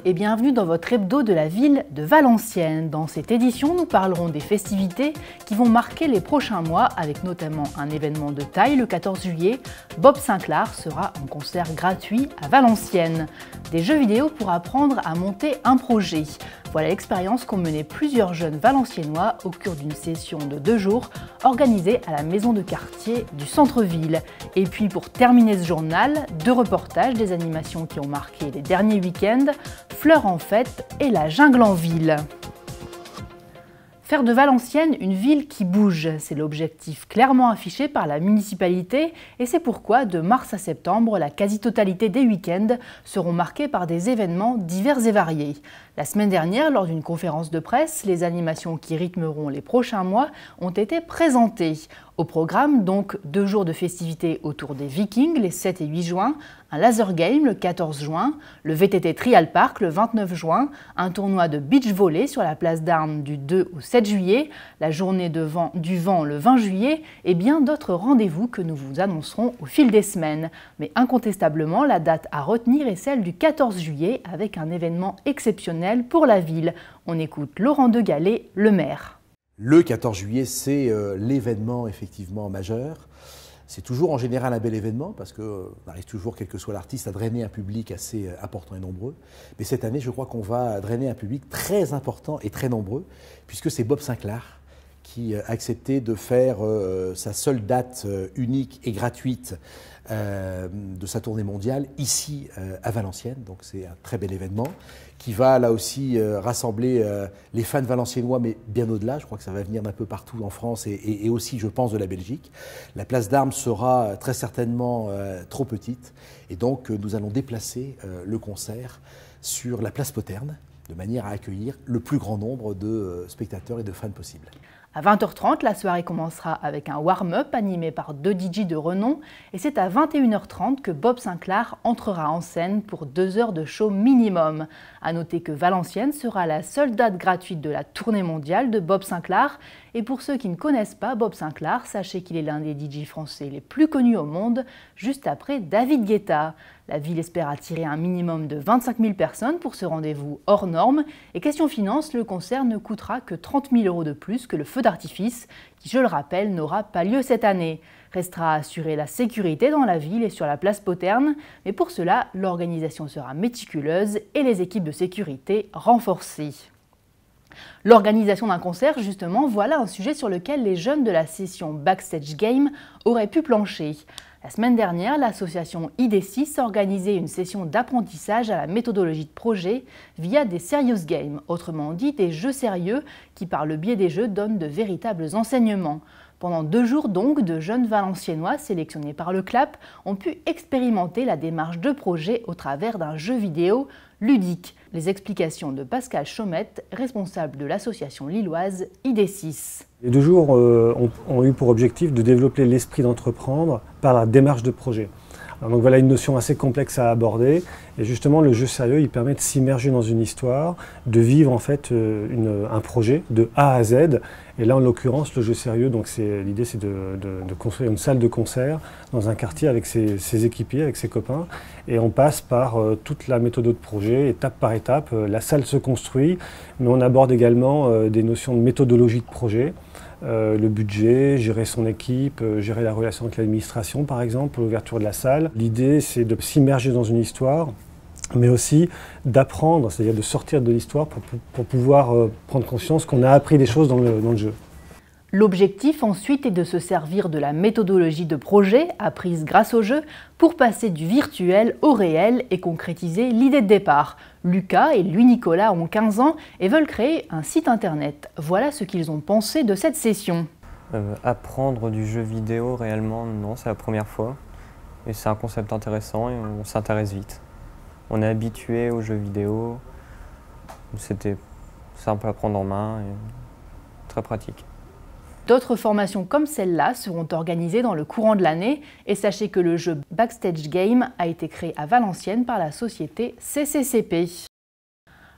et bienvenue dans votre hebdo de la ville de Valenciennes. Dans cette édition, nous parlerons des festivités qui vont marquer les prochains mois avec notamment un événement de taille le 14 juillet. Bob Sinclair sera en concert gratuit à Valenciennes. Des jeux vidéo pour apprendre à monter un projet. Voilà l'expérience qu'ont mené plusieurs jeunes valenciennois au cours d'une session de 2 jours organisée à la maison de quartier du centre-ville. Et puis pour terminer ce journal, 2 reportages des animations qui ont marqué les derniers week-ends, Fleurs en fête et la jungle en ville. Faire de Valenciennes une ville qui bouge, c'est l'objectif clairement affiché par la municipalité et c'est pourquoi de mars à septembre, la quasi-totalité des week-ends seront marqués par des événements divers et variés. La semaine dernière, lors d'une conférence de presse, les animations qui rythmeront les prochains mois ont été présentées. Au programme, donc, 2 jours de festivités autour des Vikings les 7 et 8 juin, un laser game le 14 juin, le VTT Trial Park le 29 juin, un tournoi de beach volley sur la place d'Armes du 2 au 7 juillet, la journée du vent le 20 juillet et bien d'autres rendez-vous que nous vous annoncerons au fil des semaines. Mais incontestablement, la date à retenir est celle du 14 juillet avec un événement exceptionnel pour la ville. On écoute Laurent De Gallet, le maire. Le 14 juillet, c'est l'événement effectivement majeur. C'est toujours en général un bel événement parce qu'on arrive toujours, quel que soit l'artiste, à drainer un public assez important et nombreux. Mais cette année, je crois qu'on va drainer un public très important et très nombreux puisque c'est Bob Sinclair qui a accepté de faire sa seule date unique et gratuite de sa tournée mondiale ici à Valenciennes. Donc c'est un très bel événement qui va là aussi rassembler les fans valenciennois, mais bien au-delà. Je crois que ça va venir d'un peu partout en France et aussi, je pense, de la Belgique. La place d'Armes sera très certainement trop petite et donc nous allons déplacer le concert sur la place Poterne de manière à accueillir le plus grand nombre de spectateurs et de fans possible. À 20h30, la soirée commencera avec un warm-up animé par 2 DJ de renom et c'est à 21h30 que Bob Sinclair entrera en scène pour 2 heures de show minimum. À noter que Valenciennes sera la seule date gratuite de la tournée mondiale de Bob Sinclair. Et pour ceux qui ne connaissent pas Bob Sinclair, sachez qu'il est l'un des DJ français les plus connus au monde, juste après David Guetta. La ville espère attirer un minimum de 25 000 personnes pour ce rendez-vous hors norme. Et question finance, le concert ne coûtera que 30 000 € de plus que le feu d'artifice, qui, je le rappelle, n'aura pas lieu cette année. Restera à assurer la sécurité dans la ville et sur la place Poterne, mais pour cela, l'organisation sera méticuleuse et les équipes de sécurité renforcées. L'organisation d'un concert, justement, voilà un sujet sur lequel les jeunes de la session Backstage Game auraient pu plancher. La semaine dernière, l'association ID6 organisait une session d'apprentissage à la méthodologie de projet via des serious games, autrement dit des jeux sérieux qui, par le biais des jeux, donnent de véritables enseignements. Pendant 2 jours donc, de jeunes Valenciennois sélectionnés par le CLAP ont pu expérimenter la démarche de projet au travers d'un jeu vidéo ludique. Les explications de Pascal Chaumette, responsable de l'association lilloise ID6. Les 2 jours ont eu pour objectif de développer l'esprit d'entreprendre par la démarche de projet. Alors donc voilà une notion assez complexe à aborder et justement le jeu sérieux il permet de s'immerger dans une histoire, de vivre en fait un projet de A à Z et là en l'occurrence le jeu sérieux donc l'idée c'est de construire une salle de concert dans un quartier avec ses équipiers, avec ses copains et on passe par toute la méthode de projet étape par étape, la salle se construit mais on aborde également des notions de méthodologie de projet. Le budget, gérer son équipe, gérer la relation avec l'administration par exemple, l'ouverture de la salle. L'idée c'est de s'immerger dans une histoire, mais aussi d'apprendre, c'est-à-dire de sortir de l'histoire pour pouvoir prendre conscience qu'on a appris des choses dans le jeu. L'objectif ensuite est de se servir de la méthodologie de projet apprise grâce au jeu pour passer du virtuel au réel et concrétiser l'idée de départ. Lucas et Louis-Nicolas ont 15 ans et veulent créer un site internet. Voilà ce qu'ils ont pensé de cette session. Apprendre du jeu vidéo réellement, non, c'est la première fois. Et c'est un concept intéressant et on s'intéresse vite. On est habitué aux jeux vidéo, c'est simple à prendre en main et très pratique. D'autres formations comme celle-là seront organisées dans le courant de l'année et sachez que le jeu Backstage Game a été créé à Valenciennes par la société CCCP.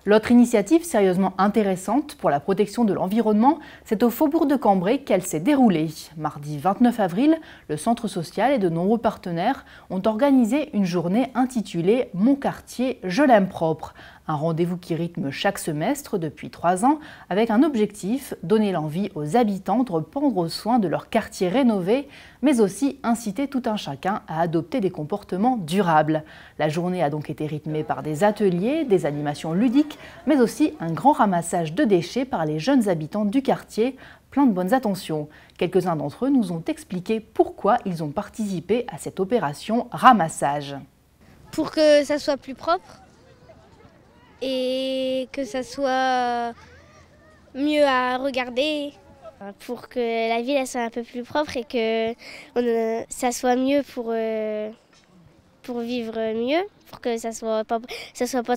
L'autre initiative sérieusement intéressante pour la protection de l'environnement, c'est au faubourg de Cambrai qu'elle s'est déroulée. Mardi 29 avril, le centre social et de nombreux partenaires ont organisé une journée intitulée « Mon quartier, je l'aime propre ». Un rendez-vous qui rythme chaque semestre depuis 3 ans avec un objectif, donner l'envie aux habitants de reprendre soin de leur quartier rénové, mais aussi inciter tout un chacun à adopter des comportements durables. La journée a donc été rythmée par des ateliers, des animations ludiques, mais aussi un grand ramassage de déchets par les jeunes habitants du quartier. Plein de bonnes attentions. Quelques-uns d'entre eux nous ont expliqué pourquoi ils ont participé à cette opération ramassage. Pour que ça soit plus propre et que ça soit mieux à regarder, pour que la ville elle soit un peu plus propre et que ça soit mieux pour vivre mieux, pour que ça soit pas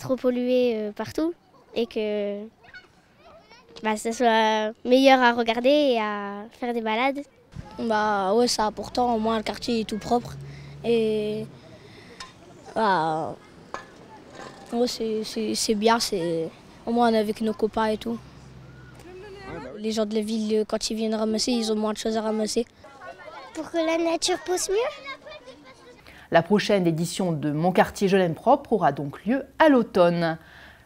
trop pollué partout et que ça soit meilleur à regarder et à faire des balades. Ouais, c'est important, au moins le quartier est tout propre et ouais, c'est bien, au moins on est avec nos copains et tout. Les gens de la ville, quand ils viennent ramasser, ils ont moins de choses à ramasser. Pour que la nature pousse mieux. La prochaine édition de Mon quartier je l'aime propre aura donc lieu à l'automne.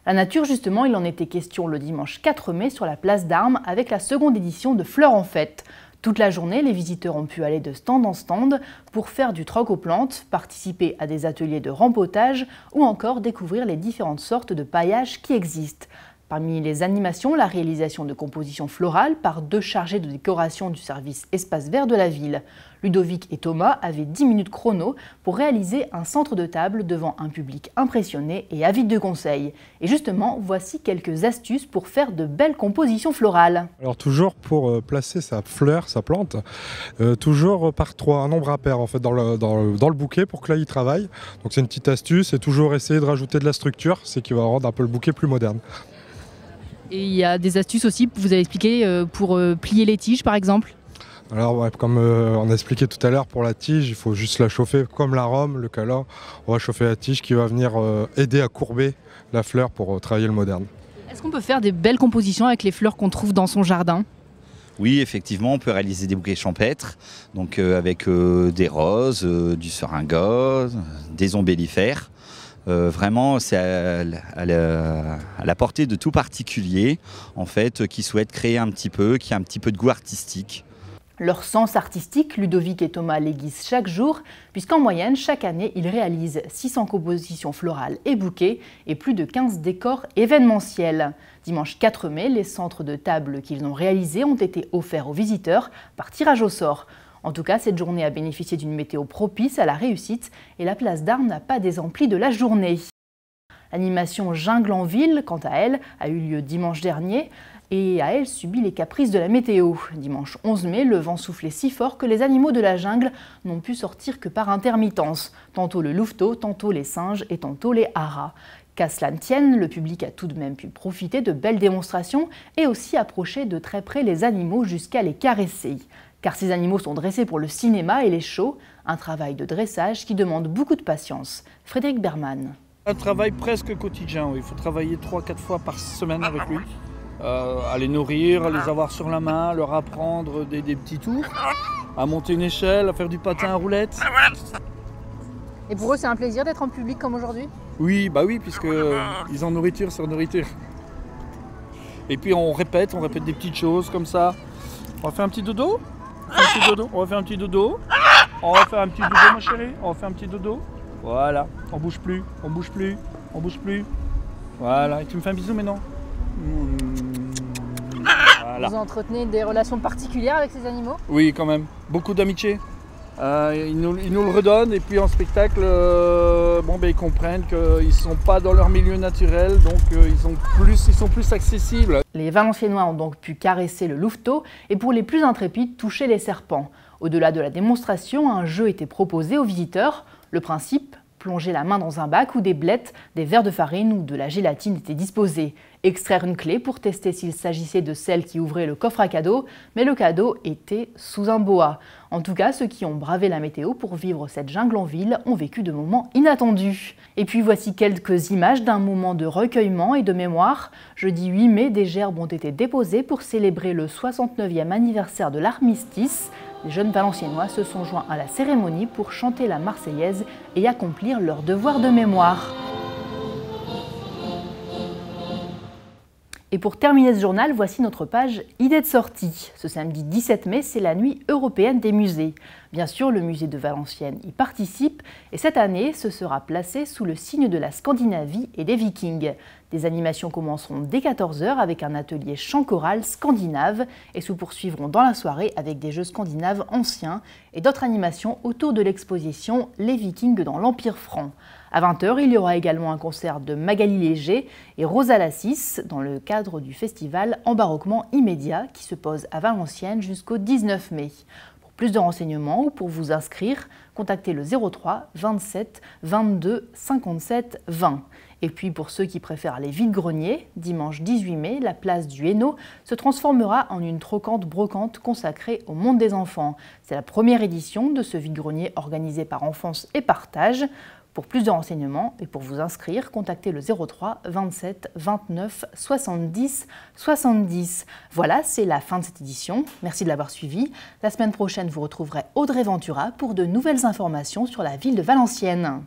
La nature, justement, il en était question le dimanche 4 mai sur la place d'Armes avec la seconde édition de Fleurs en fête. Toute la journée, les visiteurs ont pu aller de stand en stand pour faire du troc aux plantes, participer à des ateliers de rempotage ou encore découvrir les différentes sortes de paillage qui existent. Parmi les animations, la réalisation de compositions florales par 2 chargés de décoration du service Espace Vert de la ville. Ludovic et Thomas avaient 10 minutes chrono pour réaliser un centre de table devant un public impressionné et avide de conseils. Et justement, voici quelques astuces pour faire de belles compositions florales. Alors toujours pour placer sa fleur, sa plante, toujours par 3, un nombre impair en fait dans le bouquet pour que là il travaille. Donc c'est une petite astuce et toujours essayer de rajouter de la structure, c'est qui va rendre un peu le bouquet plus moderne. Et il y a des astuces aussi, vous avez expliqué, pour plier les tiges par exemple? Alors ouais, comme on a expliqué tout à l'heure, pour la tige, il faut juste la chauffer comme l'arôme, le câlin. On va chauffer la tige qui va venir aider à courber la fleur pour travailler le moderne. Est-ce qu'on peut faire des belles compositions avec les fleurs qu'on trouve dans son jardin? Oui, effectivement, on peut réaliser des bouquets champêtres, donc avec des roses, du seringa, des ombellifères. Vraiment, c'est à la portée de tout particulier, en fait, qui souhaite créer un petit peu, qui a un petit peu de goût artistique. Leur sens artistique, Ludovic et Thomas l'aiguisent chaque jour, puisqu'en moyenne, chaque année, ils réalisent 600 compositions florales et bouquets et plus de 15 décors événementiels. Dimanche 4 mai, les centres de table qu'ils ont réalisés ont été offerts aux visiteurs par tirage au sort. En tout cas, cette journée a bénéficié d'une météo propice à la réussite et la place d'Armes n'a pas désempli de la journée. L'animation Jungle en ville, quant à elle, a eu lieu dimanche dernier et a elle subi les caprices de la météo. Dimanche 11 mai, le vent soufflait si fort que les animaux de la jungle n'ont pu sortir que par intermittence. Tantôt le louveteau, tantôt les singes et tantôt les haras. Qu'à cela ne tienne, le public a tout de même pu profiter de belles démonstrations et aussi approcher de très près les animaux jusqu'à les caresser. Car ces animaux sont dressés pour le cinéma et les shows, un travail de dressage qui demande beaucoup de patience. Frédéric Berman. Un travail presque quotidien, oui. Il faut travailler 3-4 fois par semaine avec lui. À les nourrir, à les avoir sur la main, leur apprendre des petits tours, à monter une échelle, à faire du patin à roulettes. Et pour eux, c'est un plaisir d'être en public comme aujourd'hui? Oui, bah oui, puisqu'ils ont nourriture sur nourriture. Et puis on répète des petites choses comme ça. On va faire un petit dodo. On va faire un petit dodo. On va faire un petit dodo, ma chérie. On va faire un petit dodo. Voilà. On bouge plus. On bouge plus. On bouge plus. Voilà. Et tu me fais un bisou maintenant? Voilà. Vous entretenez des relations particulières avec ces animaux? Oui, quand même. Beaucoup d'amitié. Ils nous le redonnent et puis en spectacle, ils comprennent qu'ils ne sont pas dans leur milieu naturel, donc ils sont plus accessibles. Les Valenciennois ont donc pu caresser le louveteau et pour les plus intrépides, toucher les serpents. Au-delà de la démonstration, un jeu était proposé aux visiteurs. Le principe, plonger la main dans un bac où des blettes, des verres de farine ou de la gélatine étaient disposés. Extraire une clé pour tester s'il s'agissait de celle qui ouvrait le coffre à cadeaux, mais le cadeau était sous un boa. En tout cas, ceux qui ont bravé la météo pour vivre cette jungle en ville ont vécu de moments inattendus. Et puis voici quelques images d'un moment de recueillement et de mémoire. Jeudi 8 mai, des gerbes ont été déposées pour célébrer le 69e anniversaire de l'armistice. Les jeunes Valenciennois se sont joints à la cérémonie pour chanter la Marseillaise et accomplir leur devoir de mémoire. Et pour terminer ce journal, voici notre page idées de sortie. Ce samedi 17 mai, c'est la nuit européenne des musées. Bien sûr, le musée de Valenciennes y participe et cette année, ce sera placé sous le signe de la Scandinavie et des Vikings. Des animations commenceront dès 14 h avec un atelier chant choral scandinave et se poursuivront dans la soirée avec des jeux scandinaves anciens et d'autres animations autour de l'exposition Les Vikings dans l'Empire franc. À 20 h, il y aura également un concert de Magali Léger et Rosa Lassis dans le cadre du festival Embaroquement immédiat qui se pose à Valenciennes jusqu'au 19 mai. Pour plus de renseignements ou pour vous inscrire, contactez le 03 27 22 57 20. Et puis pour ceux qui préfèrent les vide-greniers, dimanche 18 mai, la place du Hainaut se transformera en une trocante-brocante consacrée au monde des enfants. C'est la première édition de ce vide-grenier organisé par Enfance et Partage. Pour plus de renseignements et pour vous inscrire, contactez le 03 27 29 70 70. Voilà, c'est la fin de cette édition. Merci de l'avoir suivi. La semaine prochaine, vous retrouverez Audrey Ventura pour de nouvelles informations sur la ville de Valenciennes.